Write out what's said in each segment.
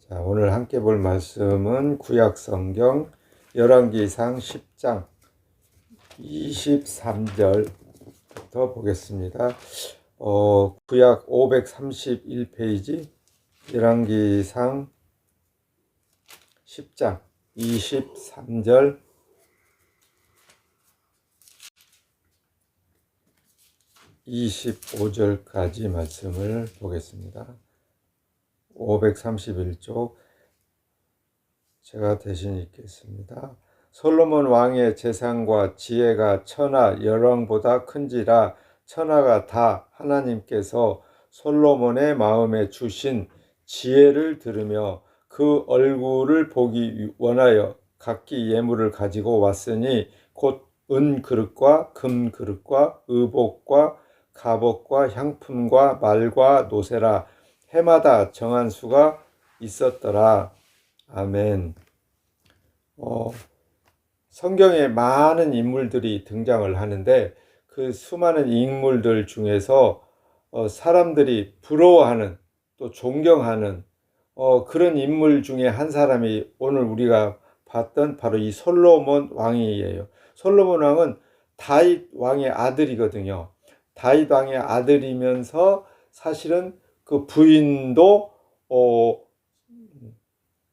자, 오늘 함께 볼 말씀은 구약 성경 열왕기상 10장 23절부터 보겠습니다. 구약 531페이지 열왕기상 10장 23절 25절까지 말씀을 보겠습니다. 531쪽 제가 대신 읽겠습니다. 솔로몬 왕의 재산과 지혜가 천하 열왕보다 큰지라 천하가 다 하나님께서 솔로몬의 마음에 주신 지혜를 들으며 그 얼굴을 보기 원하여 각기 예물을 가지고 왔으니 곧 은그릇과 금그릇과 의복과 갑옷과 향품과 말과 노새라. 해마다 정한 수가 있었더라. 아멘. 성경에 많은 인물들이 등장을 하는데 그 수많은 인물들 중에서 사람들이 부러워하는 또 존경하는 그런 인물 중에 한 사람이 오늘 우리가 봤던 바로 이 솔로몬 왕이에요. 솔로몬 왕은 다윗 왕의 아들이거든요. 다윗 왕의 아들이면서 사실은 그 부인도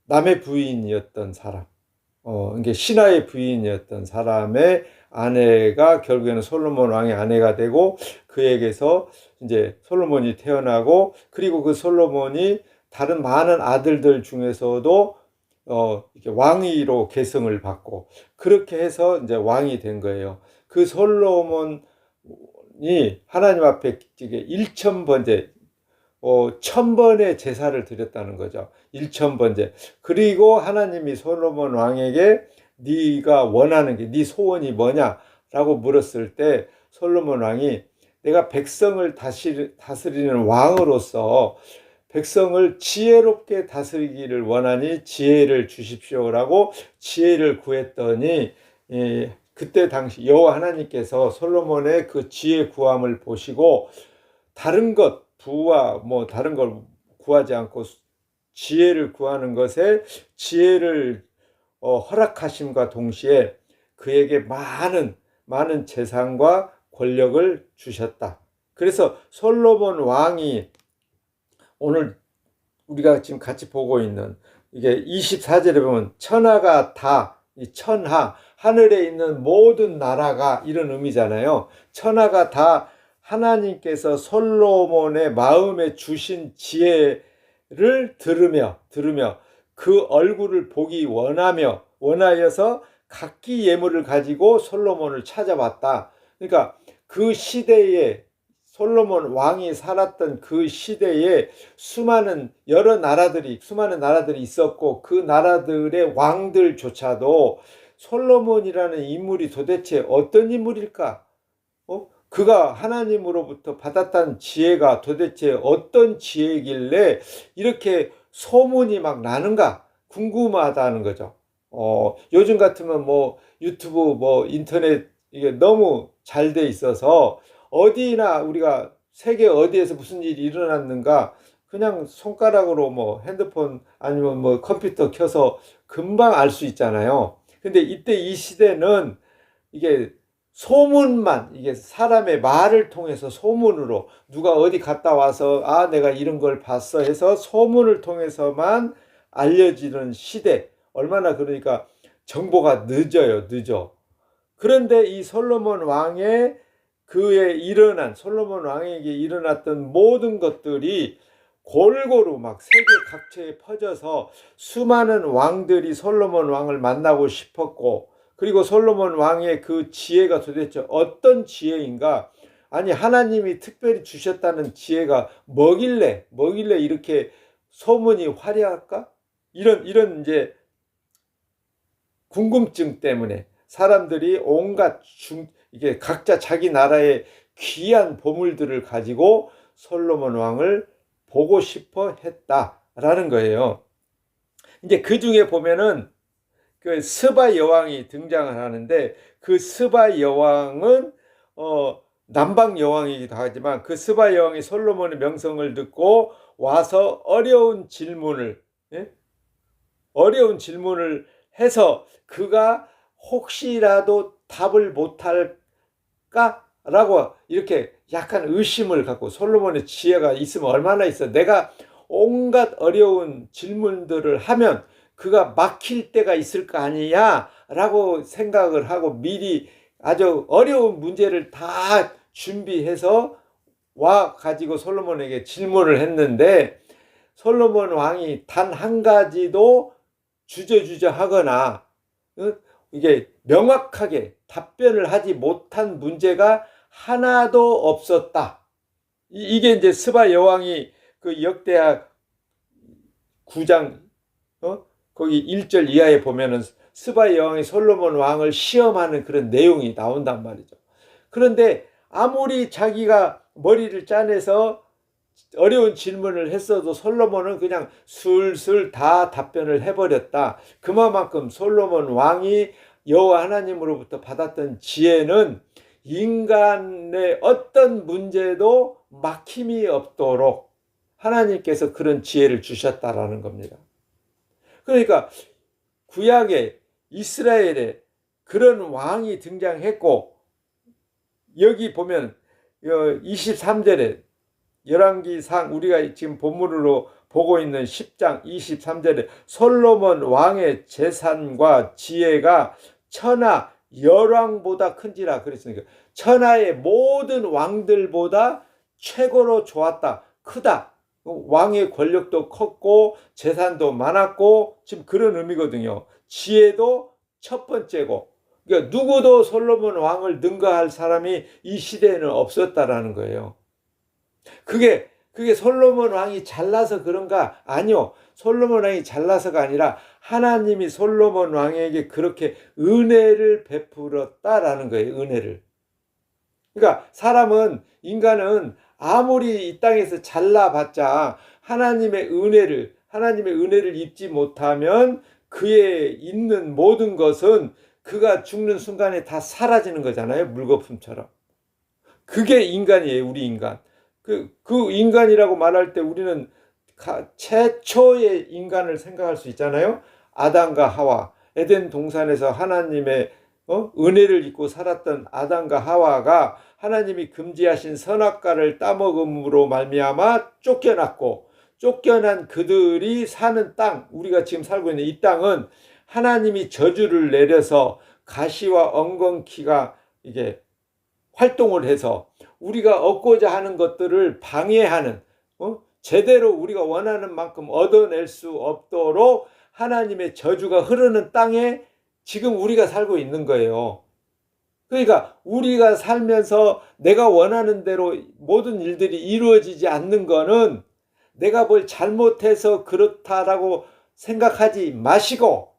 남의 부인이었던 사람, 이게 신하의 부인이었던 사람의 아내가 결국에는 솔로몬 왕의 아내가 되고 그에게서 이제 솔로몬이 태어나고 그리고 그 솔로몬이 다른 많은 아들들 중에서도 이렇게 왕위로 계승을 받고 그렇게 해서 이제 왕이 된 거예요. 그 솔로몬이 하나님 앞에 1000번째 1000번의 제사를 드렸다는 거죠. 1000번째. 그리고 하나님이 솔로몬 왕에게 네가 원하는 게 네 소원이 뭐냐라고 물었을 때 솔로몬 왕이 내가 백성을 다스리는 왕으로서 백성을 지혜롭게 다스리기를 원하니 지혜를 주십시오라고 지혜를 구했더니 그때 당시 여호와 하나님께서 솔로몬의 그 지혜 구함을 보시고 다른 것 부와 다른 걸 구하지 않고 지혜를 구하는 것에 지혜를 허락하심과 동시에 그에게 많은 재산과 권력을 주셨다. 그래서 솔로몬 왕이 오늘 우리가 지금 같이 보고 있는 이게 24절에 보면 천하가 다, 이 천하, 하늘에 있는 모든 나라가 이런 의미잖아요. 천하가 다 하나님께서 솔로몬의 마음에 주신 지혜를 들으며 그 얼굴을 보기 원하여서 각기 예물을 가지고 솔로몬을 찾아왔다. 그러니까 그 시대에 솔로몬 왕이 살았던 그 시대에 수많은 나라들이 있었고 그 나라들의 왕들조차도 솔로몬이라는 인물이 도대체 어떤 인물일까? 그가 하나님으로부터 받았던 지혜가 도대체 어떤 지혜이길래 이렇게 소문이 막 나는가 궁금하다는 거죠. 요즘 같으면 유튜브 인터넷 이게 너무 잘 돼 있어서 어디나 우리가 세계 어디에서 무슨 일이 일어났는가 그냥 손가락으로 핸드폰 아니면 컴퓨터 켜서 금방 알 수 있잖아요. 근데 이때 이 시대는 이게 소문만, 이게 사람의 말을 통해서 소문으로 누가 어디 갔다 와서 내가 이런 걸 봤어 해서 소문을 통해서만 알려지는 시대. 얼마나 그러니까 정보가 늦어. 그런데 이 솔로몬 왕에게 일어났던 모든 것들이 골고루 막 세계 각처에 퍼져서 수많은 왕들이 솔로몬 왕을 만나고 싶었고 그리고 솔로몬 왕의 그 지혜가 도대체 어떤 지혜인가? 아니 하나님이 특별히 주셨다는 지혜가 뭐길래 이렇게 소문이 화려할까? 이런 이제 궁금증 때문에 사람들이 온갖 이게 각자 자기 나라의 귀한 보물들을 가지고 솔로몬 왕을 보고 싶어 했다라는 거예요. 이제 그 중에 보면은 그 스바 여왕이 등장을 하는데 그 스바 여왕은 남방 여왕이기도 하지만 그 스바 여왕이 솔로몬의 명성을 듣고 와서 어려운 질문을 어려운 질문을 해서 그가 혹시라도 답을 못할까라고 이렇게 약간 의심을 갖고, 솔로몬의 지혜가 있으면 얼마나 있어. 내가 온갖 어려운 질문들을 하면 그가 막힐 때가 있을 거 아니야 라고 생각을 하고 미리 아주 어려운 문제를 다 준비해서 와 가지고 솔로몬에게 질문을 했는데, 솔로몬 왕이 단 한 가지도 주저주저 하거나 이게 명확하게 답변을 하지 못한 문제가 하나도 없었다. 이게 이제 스바 여왕이 그 역대하 9장 거기 1절 이하에 보면은 스바 여왕이 솔로몬 왕을 시험하는 그런 내용이 나온단 말이죠. 그런데 아무리 자기가 머리를 짜내서 어려운 질문을 했어도 솔로몬은 그냥 술술 다 답변을 해버렸다. 그만큼 솔로몬 왕이 여호와 하나님으로부터 받았던 지혜는 인간의 어떤 문제도 막힘이 없도록 하나님께서 그런 지혜를 주셨다라는 겁니다. 그러니까 구약에 이스라엘에 그런 왕이 등장했고, 여기 보면 23절에 열왕기상 우리가 지금 본문으로 보고 있는 10장 23절에 솔로몬 왕의 재산과 지혜가 천하 열왕보다 큰지라 그랬으니까 천하의 모든 왕들보다 최고로 좋았다, 크다. 왕의 권력도 컸고 재산도 많았고 지금 그런 의미거든요. 지혜도 첫 번째고, 그러니까 누구도 솔로몬 왕을 능가할 사람이 이 시대에는 없었다라는 거예요. 그게 솔로몬 왕이 잘나서 그런가? 아니요. 솔로몬 왕이 잘나서가 아니라 하나님이 솔로몬 왕에게 그렇게 은혜를 베풀었다라는 거예요. 은혜를. 그러니까 인간은 아무리 이 땅에서 잘나봤자 하나님의 은혜를 입지 못하면 그의 있는 모든 것은 그가 죽는 순간에 다 사라지는 거잖아요. 물거품처럼. 그게 인간이에요. 우리 인간. 그 인간이라고 말할 때 우리는 최초의 인간을 생각할 수 있잖아요. 아담과 하와, 에덴 동산에서 하나님의 은혜를 입고 살았던 아담과 하와가 하나님이 금지하신 선악과를 따먹음으로 말미암아 쫓겨난 그들이 사는 땅, 우리가 지금 살고 있는 이 땅은 하나님이 저주를 내려서 가시와 엉겅퀴가 이게 활동을 해서 우리가 얻고자 하는 것들을 방해하는, 제대로 우리가 원하는 만큼 얻어낼 수 없도록 하나님의 저주가 흐르는 땅에 지금 우리가 살고 있는 거예요. 그러니까 우리가 살면서 내가 원하는 대로 모든 일들이 이루어지지 않는 거는 내가 뭘 잘못해서 그렇다라고 생각하지 마시고,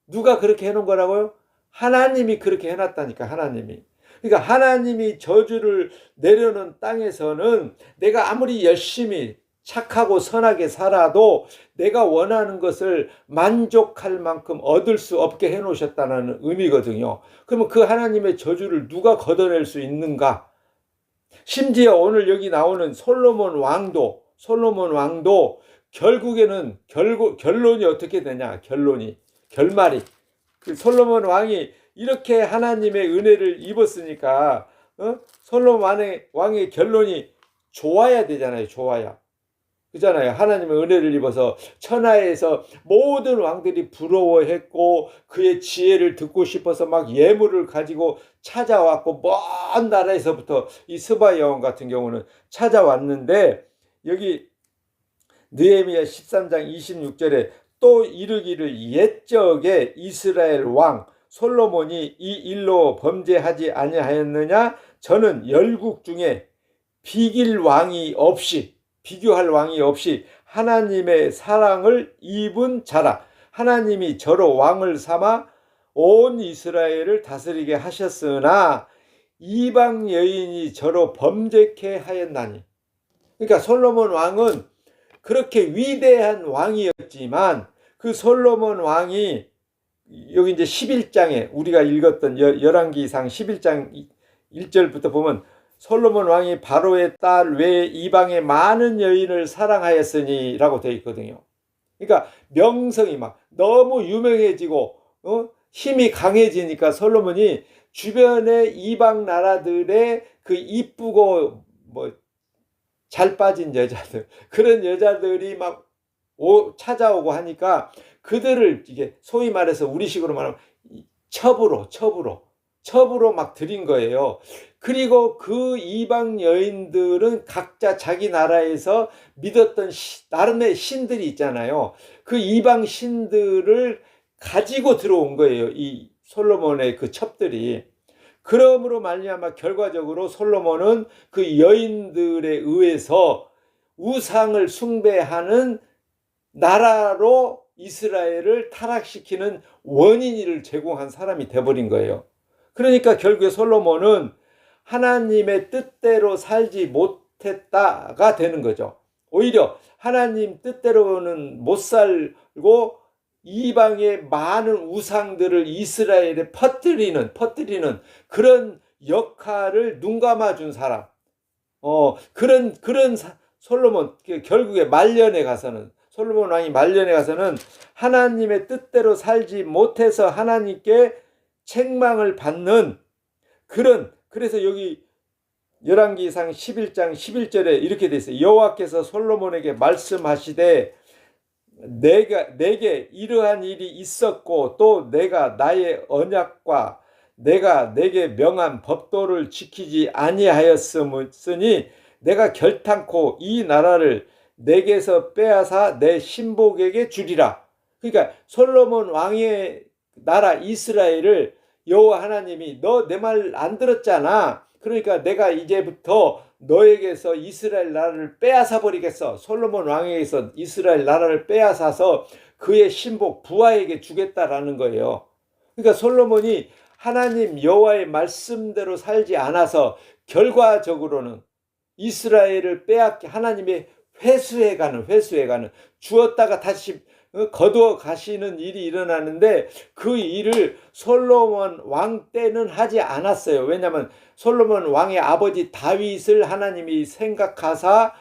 누가 그렇게 해놓은 거라고요? 하나님이 그렇게 해놨다니까. 하나님이. 그러니까 하나님이 저주를 내려놓은 땅에서는 내가 아무리 열심히 착하고 선하게 살아도 내가 원하는 것을 만족할 만큼 얻을 수 없게 해놓으셨다는 의미거든요. 그러면 그 하나님의 저주를 누가 걷어낼 수 있는가? 심지어 오늘 여기 나오는 솔로몬 왕도 결국에는 결론이 어떻게 되냐? 결말이. 솔로몬 왕이 이렇게 하나님의 은혜를 입었으니까 솔로몬 왕의 결론이 좋아야 되잖아요. 좋아야. 그잖아요. 하나님의 은혜를 입어서 천하에서 모든 왕들이 부러워했고 그의 지혜를 듣고 싶어서 막 예물을 가지고 찾아왔고, 먼 나라에서부터 이 스바 여왕 같은 경우는 찾아왔는데, 여기 느헤미야 13장 26절에 또 이르기를 옛적에 이스라엘 왕 솔로몬이 이 일로 범죄하지 아니하였느냐? 저는 열국 중에 비교할 왕이 없이 하나님의 사랑을 입은 자라. 하나님이 저로 왕을 삼아 온 이스라엘을 다스리게 하셨으나 이방 여인이 저로 범죄케 하였나니. 그러니까 솔로몬 왕은 그렇게 위대한 왕이었지만 그 솔로몬 왕이 여기 이제 11장에 우리가 읽었던 열왕기상 11장 1절부터 보면 솔로몬 왕이 바로의 딸 외에 이방의 많은 여인을 사랑하였으니 라고 되어 있거든요. 그러니까 명성이 막 너무 유명해지고 힘이 강해지니까 솔로몬이 주변의 이방 나라들의 그 이쁘고 뭐 잘 빠진 여자들, 그런 여자들이 막 찾아오고 하니까 그들을 이게 소위 말해서 우리식으로 말하면 첩으로 막 들인 거예요. 그리고 그 이방 여인들은 각자 자기 나라에서 믿었던 나름의 신들이 있잖아요. 그 이방 신들을 가지고 들어온 거예요. 이 솔로몬의 그 첩들이. 그러므로 말미암아 결과적으로 솔로몬은 그 여인들에 의해서 우상을 숭배하는 나라로 이스라엘을 타락시키는 원인을 제공한 사람이 돼버린 거예요. 그러니까 결국에 솔로몬은 하나님의 뜻대로 살지 못했다가 되는 거죠. 오히려 하나님 뜻대로는 못 살고 이방의 많은 우상들을 이스라엘에 퍼뜨리는 그런 역할을 눈 감아준 사람. 그런 솔로몬 결국에 말년에 가서는 솔로몬 왕이 말년에 가서는 하나님의 뜻대로 살지 못해서 하나님께 책망을 받는 그래서 여기 열왕기상 11장 11절에 이렇게 돼 있어요. 여호와께서 솔로몬에게 말씀하시되 내게 이러한 일이 있었고 또 내가 나의 언약과 내가 내게 명한 법도를 지키지 아니하였으니 내가 결탄코 이 나라를 내게서 빼앗아 내 신복에게 주리라. 그러니까 솔로몬 왕의 나라 이스라엘을 여호와 하나님이 너 내 말 안 들었잖아. 그러니까 내가 이제부터 너에게서 이스라엘 나라를 빼앗아 버리겠어. 솔로몬 왕에게서 이스라엘 나라를 빼앗아서 그의 신복 부하에게 주겠다라는 거예요. 그러니까 솔로몬이 하나님 여호와의 말씀대로 살지 않아서 결과적으로는 이스라엘을 빼앗게 하나님의 회수해가는 주었다가 다시 거두어 가시는 일이 일어나는데 그 일을 솔로몬 왕 때는 하지 않았어요. 왜냐하면 솔로몬 왕의 아버지 다윗을 하나님이 생각하사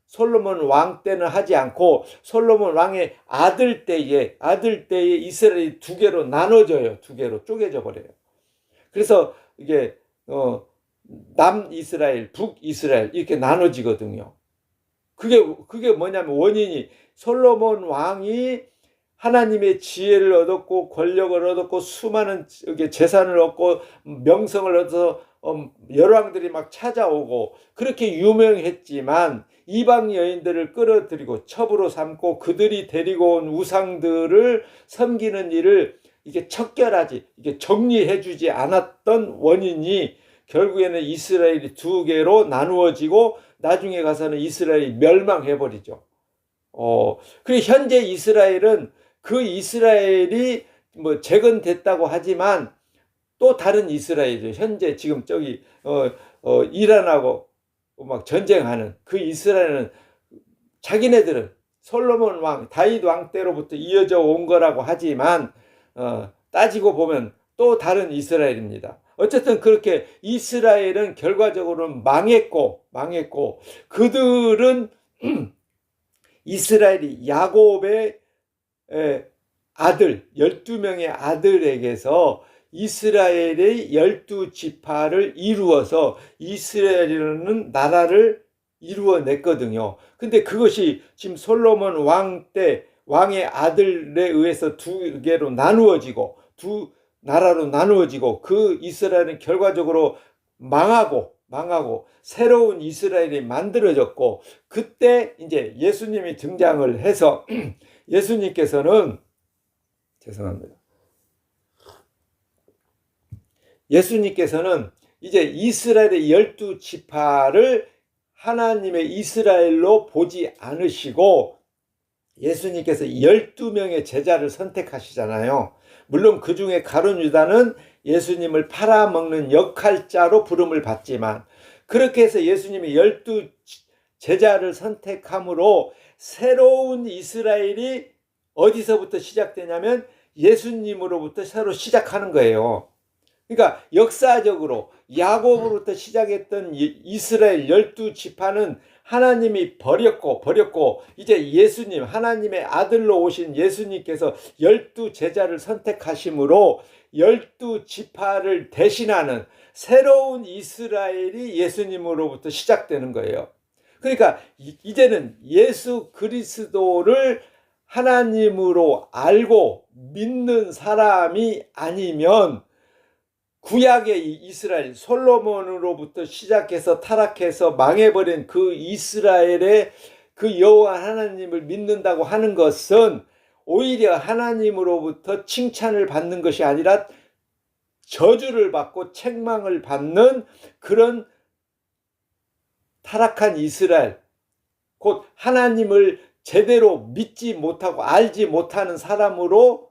솔로몬 왕 때는 하지 않고 솔로몬 왕의 아들 때에 이스라엘이 두 개로 나눠져요. 두 개로 쪼개져 버려요. 그래서 이게 남이스라엘, 북이스라엘 이렇게 나눠지거든요. 그게 뭐냐면 원인이 솔로몬 왕이 하나님의 지혜를 얻었고 권력을 얻었고 수많은 재산을 얻고 명성을 얻어서 여러 왕들이 막 찾아오고 그렇게 유명했지만 이방 여인들을 끌어들이고 첩으로 삼고 그들이 데리고 온 우상들을 섬기는 일을 이게 척결하지 이게 정리해주지 않았던 원인이 결국에는 이스라엘이 두 개로 나누어지고 나중에 가서는 이스라엘이 멸망해버리죠. 그리고 현재 이스라엘은 그 이스라엘이 뭐 재건됐다고 하지만 또 다른 이스라엘이죠. 현재 지금 저기 이란하고 막 전쟁하는 그 이스라엘은 자기네들은 솔로몬 왕, 다윗 왕 때로부터 이어져 온 거라고 하지만 따지고 보면 또 다른 이스라엘입니다. 어쨌든 그렇게 이스라엘은 결과적으로는 망했고 그들은 이스라엘이 야곱의 아들 12명의 아들에게서 이스라엘의 12지파를 이루어서 이스라엘이라는 나라를 이루어냈거든요. 근데 그것이 지금 솔로몬 왕 때 왕의 아들에 의해서 두 개로 나누어지고 두 나라로 나누어지고 그 이스라엘은 결과적으로 망하고 새로운 이스라엘이 만들어졌고 그때 이제 예수님이 등장을 해서 예수님께서는 이제 이스라엘의 12지파를 하나님의 이스라엘로 보지 않으시고 예수님께서 12명의 제자를 선택하시잖아요. 물론 그 중에 가룟 유다는 예수님을 팔아먹는 역할자로 부름을 받지만 그렇게 해서 예수님이 12제자를 선택함으로 새로운 이스라엘이 어디서부터 시작되냐면 예수님으로부터 새로 시작하는 거예요. 그러니까 역사적으로 야곱으로부터 시작했던 이스라엘 12지파는 하나님이 버렸고 이제 예수님, 하나님의 아들로 오신 예수님께서 12제자를 선택하심으로 12지파를 대신하는 새로운 이스라엘이 예수님으로부터 시작되는 거예요. 그러니까 이제는 예수 그리스도를 하나님으로 알고 믿는 사람이 아니면 구약의 이스라엘, 솔로몬으로부터 시작해서 타락해서 망해버린 그 이스라엘의 그 여호와 하나님을 믿는다고 하는 것은 오히려 하나님으로부터 칭찬을 받는 것이 아니라 저주를 받고 책망을 받는 그런 타락한 이스라엘, 곧 하나님을 제대로 믿지 못하고 알지 못하는 사람으로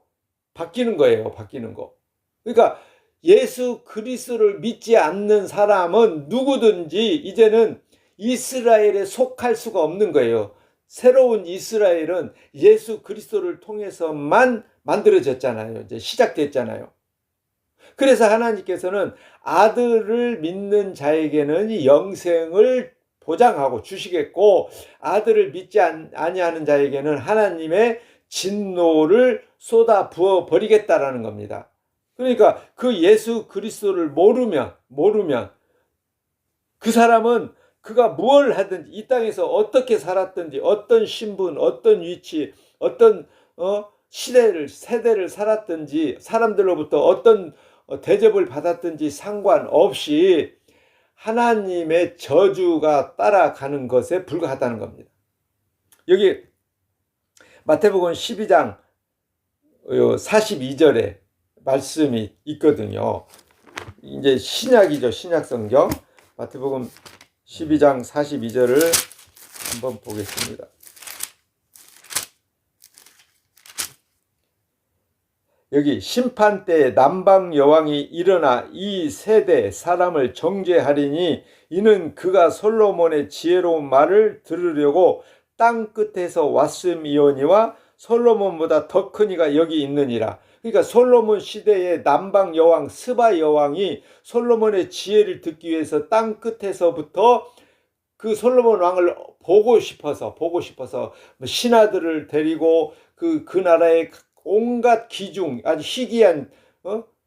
바뀌는 거예요. 바뀌는 거. 그러니까 예수 그리스도를 믿지 않는 사람은 누구든지 이제는 이스라엘에 속할 수가 없는 거예요. 새로운 이스라엘은 예수 그리스도를 통해서만 만들어졌잖아요. 이제 시작됐잖아요. 그래서 하나님께서는 아들을 믿는 자에게는 영생을 보장하고 주시겠고, 아들을 믿지 아니하는 자에게는 하나님의 진노를 쏟아 부어 버리겠다라는 겁니다. 그러니까 그 예수 그리스도를 모르면 그 사람은 그가 무엇을 하든지 이 땅에서 어떻게 살았든지 어떤 신분, 어떤 위치, 어떤 세대를 살았든지 사람들로부터 어떤 대접을 받았든지 상관없이 하나님의 저주가 따라가는 것에 불과하다는 겁니다. 여기 마태복음 12장 42절에 말씀이 있거든요. 이제 신약이죠. 신약 성경. 마태복음 12장 42절을 한번 보겠습니다. 여기 심판 때에 남방 여왕이 일어나 이 세대 사람을 정죄하리니 이는 그가 솔로몬의 지혜로운 말을 들으려고 땅 끝에서 왔음이오니와 솔로몬보다 더 큰 이가 여기 있느니라. 그러니까 솔로몬 시대의 남방 여왕 스바 여왕이 솔로몬의 지혜를 듣기 위해서 땅 끝에서부터 그 솔로몬 왕을 보고 싶어서 신하들을 데리고 그 나라의 온갖 기중 아주 희귀한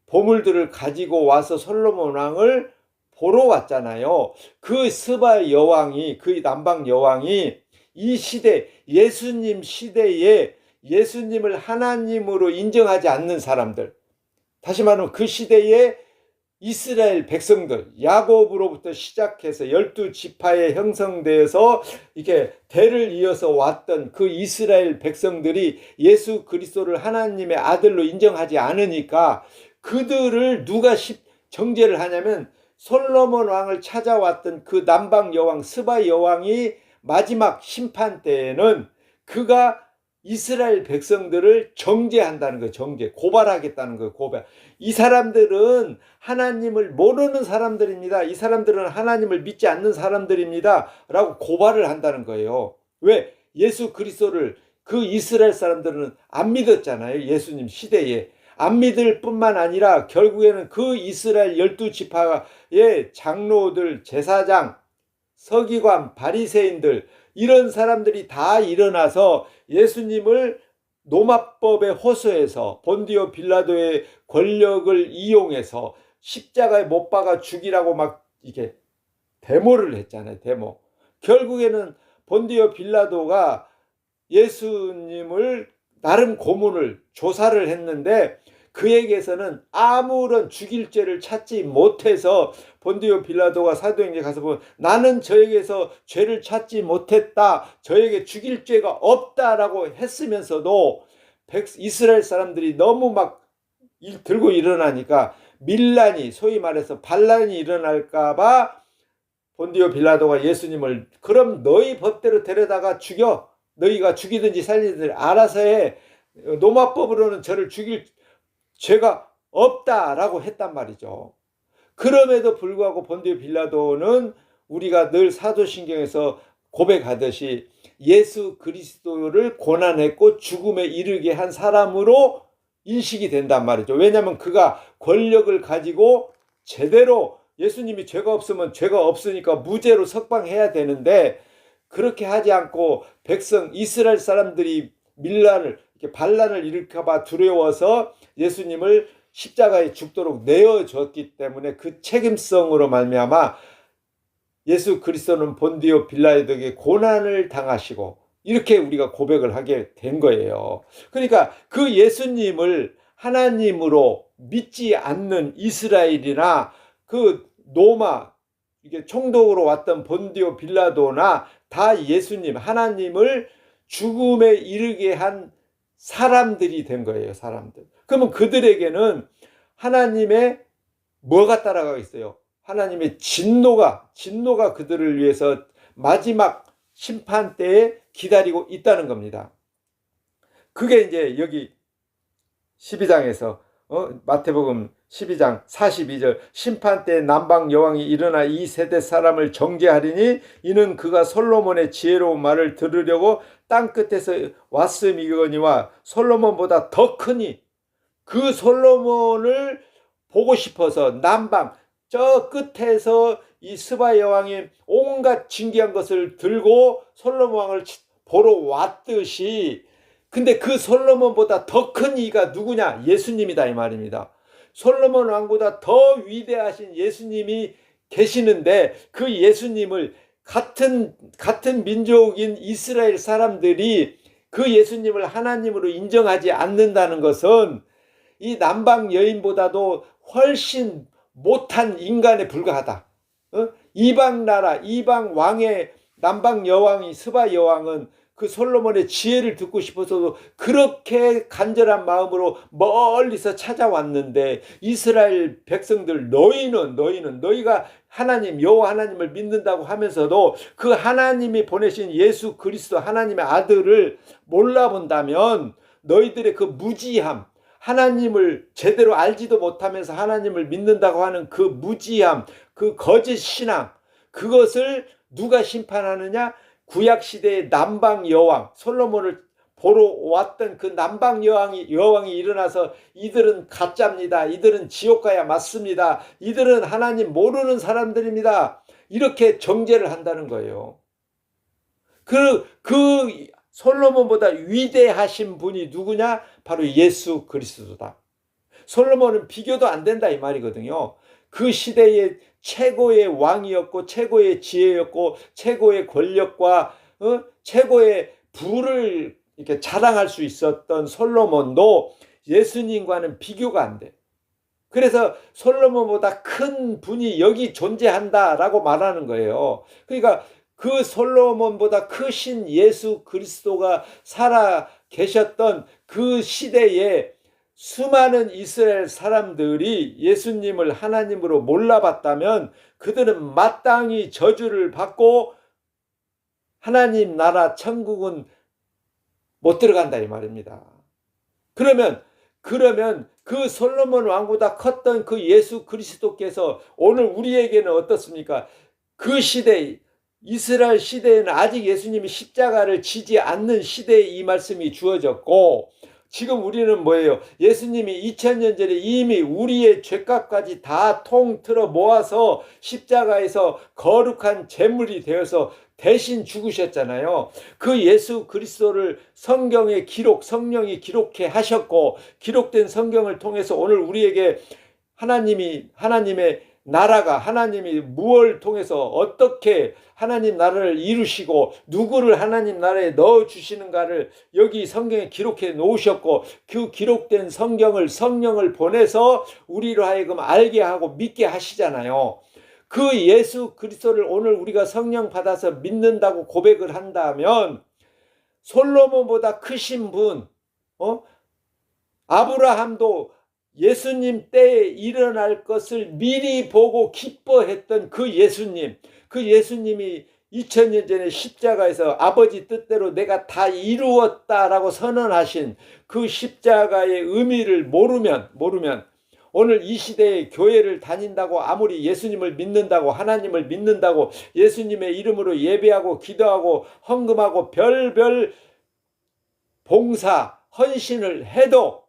보물들을 가지고 와서 솔로몬 왕을 보러 왔잖아요. 그 스바 여왕이, 그 남방 여왕이 이 시대, 예수님 시대에 예수님을 하나님으로 인정하지 않는 사람들, 다시 말하면 그 시대에 이스라엘 백성들, 야곱으로부터 시작해서 12지파에 형성되어서 이렇게 대를 이어서 왔던 그 이스라엘 백성들이 예수 그리스도를 하나님의 아들로 인정하지 않으니까 그들을 누가 정죄를 하냐면 솔로몬 왕을 찾아왔던 그 남방 여왕 스바 여왕이 마지막 심판 때에는 그가 이스라엘 백성들을 정죄한다는 거예요. 정죄, 고발하겠다는 거예요. 고발. 이 사람들은 하나님을 모르는 사람들입니다. 이 사람들은 하나님을 믿지 않는 사람들입니다. 라고 고발을 한다는 거예요. 왜? 예수 그리스도를 그 이스라엘 사람들은 안 믿었잖아요. 예수님 시대에. 안 믿을 뿐만 아니라 결국에는 그 이스라엘 12지파의 장로들, 제사장, 서기관, 바리새인들 이런 사람들이 다 일어나서 예수님을 로마법에 호소해서 본디오 빌라도의 권력을 이용해서 십자가에 못 박아 죽이라고 막 이게 데모를 했잖아요. 데모. 결국에는 본디오 빌라도가 예수님을 나름 고문을 조사를 했는데 그에게서는 아무런 죽일 죄를 찾지 못해서 본디오 빌라도가 사도행전에 가서 보면 나는 저에게서 죄를 찾지 못했다. 저에게 죽일 죄가 없다라고 했으면서도 이스라엘 사람들이 너무 막 들고 일어나니까 밀란이 소위 말해서 반란이 일어날까봐 본디오 빌라도가 예수님을 그럼 너희 법대로 데려다가 죽여. 너희가 죽이든지 살리든지 알아서 해. 로마법으로는 저를 죽일 죄가 없다라고 했단 말이죠. 그럼에도 불구하고 본디오 빌라도는 우리가 늘 사도신경에서 고백하듯이 예수 그리스도를 고난했고 죽음에 이르게 한 사람으로 인식이 된단 말이죠. 왜냐하면 그가 권력을 가지고 제대로 예수님이 죄가 없으면 죄가 없으니까 무죄로 석방해야 되는데 그렇게 하지 않고 백성 이스라엘 사람들이 밀란을 이렇게 반란을 일으킬까 두려워서 예수님을 십자가에 죽도록 내어줬기 때문에 그 책임성으로 말미암아 예수 그리스도는 본디오 빌라도에게 고난을 당하시고 이렇게 우리가 고백을 하게 된 거예요. 그러니까 그 예수님을 하나님으로 믿지 않는 이스라엘이나 그 로마 이게 총독으로 왔던 본디오 빌라도나 다 예수님 하나님을 죽음에 이르게 한 사람들이 된 거예요. 사람들. 그러면 그들에게는 하나님의 뭐가 따라가겠어요? 하나님의 진노가 그들을 위해서 마지막 심판 때에 기다리고 있다는 겁니다. 그게 이제 여기 12장에서 마태복음 12장 42절 심판 때 남방 여왕이 일어나 이 세대 사람을 정죄하리니 이는 그가 솔로몬의 지혜로운 말을 들으려고 땅 끝에서 왔음이거니와 솔로몬보다 더 크니 그 솔로몬을 보고 싶어서 남방 저 끝에서 이 스바 여왕이 온갖 진귀한 것을 들고 솔로몬 왕을 보러 왔듯이 근데 그 솔로몬보다 더 큰 이가 누구냐? 예수님이다 이 말입니다. 솔로몬 왕보다 더 위대하신 예수님이 계시는데 그 예수님을 같은 민족인 이스라엘 사람들이 그 예수님을 하나님으로 인정하지 않는다는 것은 이 남방 여인보다도 훨씬 못한 인간에 불과하다. 이방 나라, 이방 왕의 남방 여왕이 스바 여왕은 그 솔로몬의 지혜를 듣고 싶어서도 그렇게 간절한 마음으로 멀리서 찾아왔는데 이스라엘 백성들 너희가 하나님 여호와 하나님을 믿는다고 하면서도 그 하나님이 보내신 예수 그리스도 하나님의 아들을 몰라본다면 너희들의 그 무지함 하나님을 제대로 알지도 못하면서 하나님을 믿는다고 하는 그 무지함 그 거짓 신앙 그것을 누가 심판하느냐? 구약시대의 남방 여왕 솔로몬을 보러 왔던 그 남방 여왕이 일어나서 이들은 가짜입니다. 이들은 지옥 가야 맞습니다. 이들은 하나님 모르는 사람들입니다. 이렇게 정죄를 한다는 거예요. 그 솔로몬보다 위대하신 분이 누구냐? 바로 예수 그리스도다. 솔로몬은 비교도 안 된다 이 말이거든요. 그 시대의 최고의 왕이었고 최고의 지혜였고 최고의 권력과 최고의 부를 이렇게 자랑할 수 있었던 솔로몬도 예수님과는 비교가 안 돼. 그래서 솔로몬보다 큰 분이 여기 존재한다라고 말하는 거예요. 그러니까 그 솔로몬보다 크신 예수 그리스도가 살아 계셨던 그 시대에 수많은 이스라엘 사람들이 예수님을 하나님으로 몰라봤다면 그들은 마땅히 저주를 받고 하나님 나라 천국은 못 들어간다 이 말입니다. 그러면 그 솔로몬 왕보다 컸던 그 예수 그리스도께서 오늘 우리에게는 어떻습니까? 그 시대 이스라엘 시대에는 아직 예수님이 십자가를 지지 않는 시대에 이 말씀이 주어졌고 지금 우리는 뭐예요? 예수님이 2000년 전에 이미 우리의 죄값까지 다 통틀어 모아서 십자가에서 거룩한 제물이 되어서 대신 죽으셨잖아요. 그 예수 그리스도를 성경의 성령이 기록해 하셨고 기록된 성경을 통해서 오늘 우리에게 하나님의 나라가 하나님이 무엇을 통해서 어떻게 하나님 나라를 이루시고 누구를 하나님 나라에 넣어주시는가를 여기 성경에 기록해 놓으셨고 그 기록된 성령을 보내서 우리로 하여금 알게 하고 믿게 하시잖아요. 그 예수 그리스도를 오늘 우리가 성령 받아서 믿는다고 고백을 한다면 솔로몬보다 크신 분 아브라함도 예수님 때에 일어날 것을 미리 보고 기뻐했던 그 예수님이 2000년 전에 십자가에서 아버지 뜻대로 내가 다 이루었다라고 선언하신 그 십자가의 의미를 모르면 오늘 이 시대에 교회를 다닌다고 아무리 예수님을 믿는다고 하나님을 믿는다고 예수님의 이름으로 예배하고 기도하고 헌금하고 별별 봉사 헌신을 해도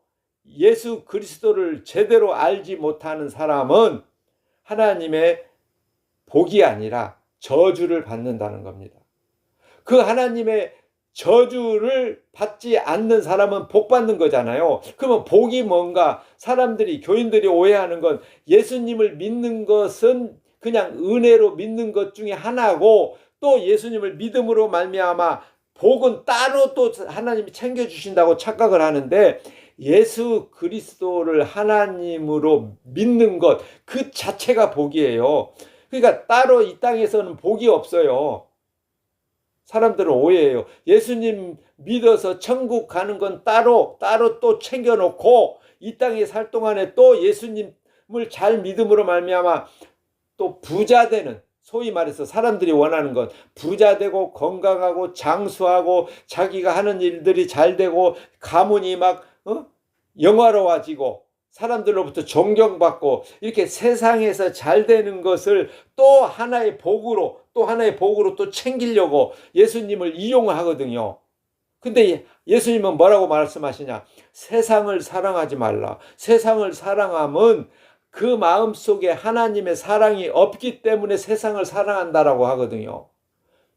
예수 그리스도를 제대로 알지 못하는 사람은 하나님의 복이 아니라 저주를 받는다는 겁니다. 그 하나님의 저주를 받지 않는 사람은 복 받는 거잖아요. 그러면 복이 뭔가? 사람들이, 교인들이 오해하는 건 예수님을 믿는 것은 그냥 은혜로 믿는 것 중에 하나고, 또 예수님을 믿음으로 말미암아 복은 따로 또 하나님이 챙겨주신다고 착각을 하는데, 예수 그리스도를 하나님으로 믿는 것 그 자체가 복이에요. 그러니까 따로 이 땅에서는 복이 없어요. 사람들은 오해해요. 예수님 믿어서 천국 가는 건 따로 또 챙겨놓고, 이 땅에 살 동안에 또 예수님을 잘 믿음으로 말미암아 또 부자 되는, 소위 말해서 사람들이 원하는 것, 부자 되고 건강하고 장수하고 자기가 하는 일들이 잘 되고 가문이 막 영화로워지고 사람들로부터 존경받고 이렇게 세상에서 잘 되는 것을 또 하나의 복으로 또 챙기려고 예수님을 이용하거든요. 근데 예수님은 뭐라고 말씀하시냐? 세상을 사랑하지 말라. 세상을 사랑하면 그 마음속에 하나님의 사랑이 없기 때문에 세상을 사랑한다라고 하거든요.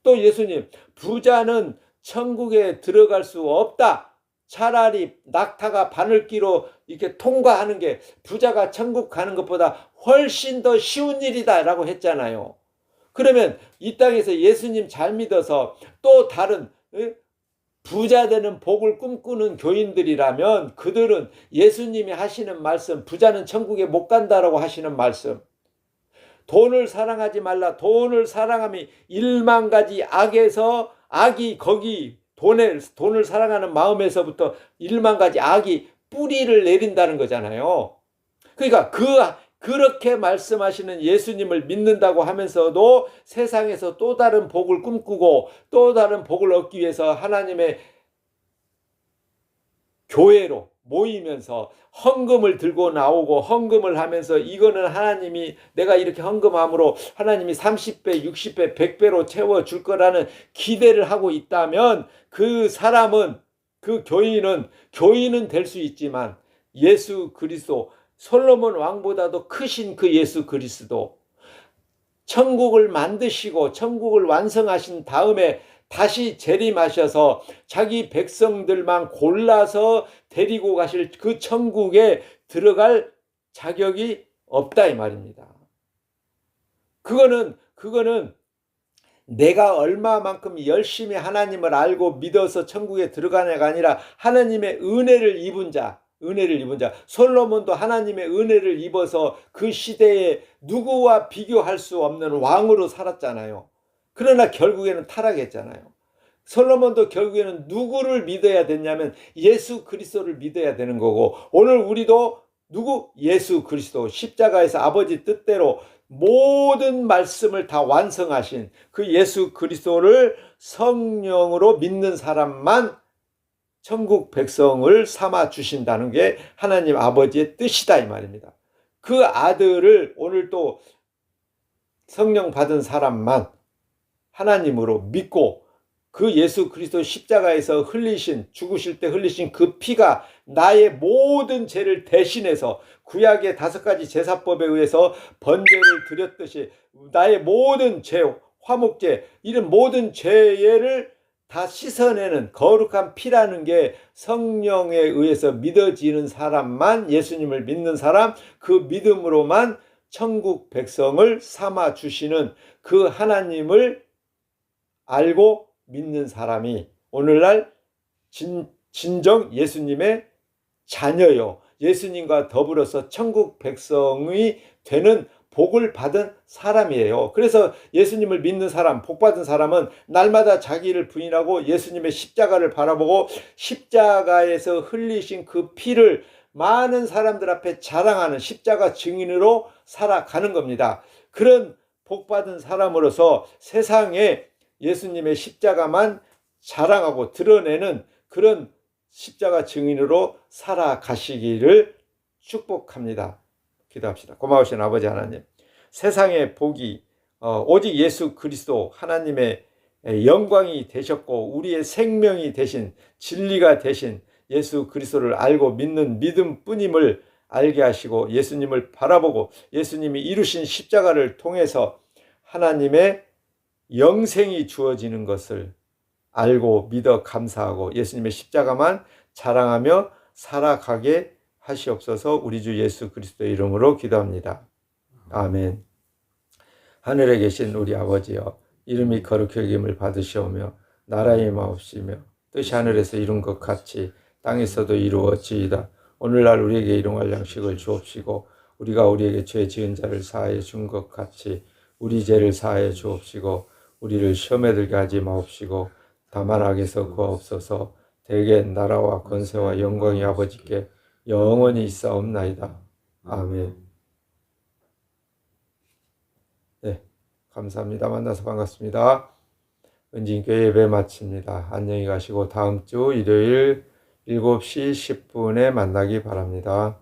또 예수님, 부자는 천국에 들어갈 수 없다. 차라리 낙타가 바늘기로 이렇게 통과하는 게 부자가 천국 가는 것보다 훨씬 더 쉬운 일이다 라고 했잖아요. 그러면 이 땅에서 예수님 잘 믿어서 또 다른 부자 되는 복을 꿈꾸는 교인들이라면, 그들은 예수님이 하시는 말씀, 부자는 천국에 못 간다라고 하시는 말씀, 돈을 사랑하지 말라, 돈을 사랑함이 1만 가지 악에서 악이 거기 돈을 사랑하는 마음에서부터 1만 가지 악이 뿌리를 내린다는 거잖아요. 그러니까 그렇게 말씀하시는 예수님을 믿는다고 하면서도 세상에서 또 다른 복을 꿈꾸고 또 다른 복을 얻기 위해서 하나님의 교회로 모이면서 헌금을 들고 나오고 헌금을 하면서, 이거는 하나님이, 내가 이렇게 헌금함으로 하나님이 30배, 60배, 100배로 채워줄 거라는 기대를 하고 있다면, 그 사람은, 그 교인은 될 수 있지만 예수 그리스도, 솔로몬 왕보다도 크신 그 예수 그리스도, 천국을 만드시고 천국을 완성하신 다음에 다시 재림하셔서 자기 백성들만 골라서 데리고 가실 그 천국에 들어갈 자격이 없다 이 말입니다. 그거는 내가 얼마만큼 열심히 하나님을 알고 믿어서 천국에 들어가냐가 아니라 하나님의 은혜를 입은 자. 솔로몬도 하나님의 은혜를 입어서 그 시대에 누구와 비교할 수 없는 왕으로 살았잖아요. 그러나 결국에는 타락했잖아요. 솔로몬도 결국에는 누구를 믿어야 됐냐면 예수 그리스도를 믿어야 되는 거고, 오늘 우리도 누구? 예수 그리스도, 십자가에서 아버지 뜻대로 모든 말씀을 다 완성하신 그 예수 그리스도를 성령으로 믿는 사람만 천국 백성을 삼아 주신다는 게 하나님 아버지의 뜻이다 이 말입니다. 그 아들을 오늘 또 성령 받은 사람만 하나님으로 믿고, 그 예수 그리스도 십자가에서 죽으실 때 흘리신 그 피가 나의 모든 죄를 대신해서, 구약의 5가지 제사법에 의해서 번제를 드렸듯이 나의 모든 죄, 화목제, 이런 모든 죄를 다 씻어내는 거룩한 피라는 게 성령에 의해서 믿어지는 사람만, 예수님을 믿는 사람, 그 믿음으로만 천국 백성을 삼아 주시는 그 하나님을 알고 믿는 사람이 오늘날 진정 예수님의 자녀요, 예수님과 더불어서 천국 백성이 되는 복을 받은 사람이에요. 그래서 예수님을 믿는 사람, 복 받은 사람은 날마다 자기를 부인하고 예수님의 십자가를 바라보고 십자가에서 흘리신 그 피를 많은 사람들 앞에 자랑하는 십자가 증인으로 살아가는 겁니다. 그런 복 받은 사람으로서 세상에 예수님의 십자가만 자랑하고 드러내는 그런 십자가 증인으로 살아가시기를 축복합니다. 기도합시다. 고마우신 아버지 하나님, 세상의 복이 오직 예수 그리스도 하나님의 영광이 되셨고 우리의 생명이 되신, 진리가 되신 예수 그리스도를 알고 믿는 믿음뿐임을 알게 하시고 예수님을 바라보고 예수님이 이루신 십자가를 통해서 하나님의 영생이 주어지는 것을 알고 믿어 감사하고 예수님의 십자가만 자랑하며 살아가게 하시옵소서. 우리 주 예수 그리스도의 이름으로 기도합니다. 아멘. 하늘에 계신 우리 아버지여, 이름이 거룩히 여김을 받으시오며 나라의 임하옵시며 뜻이 하늘에서 이룬 것 같이 땅에서도 이루어지이다. 오늘날 우리에게 일용할 양식을 주옵시고 우리가 우리에게 죄 지은 자를 사하여 준 것 같이 우리 죄를 사하여 주옵시고 우리를 시험에 들게 하지 마옵시고 다만 악에서 구하옵소서. 대개 나라와 권세와 영광이 아버지께 영원히 있사옵나이다. 아멘. 네, 감사합니다. 만나서 반갑습니다. 은진교회 예배 마칩니다. 안녕히 가시고 다음 주 일요일 7시 10분에 만나기 바랍니다.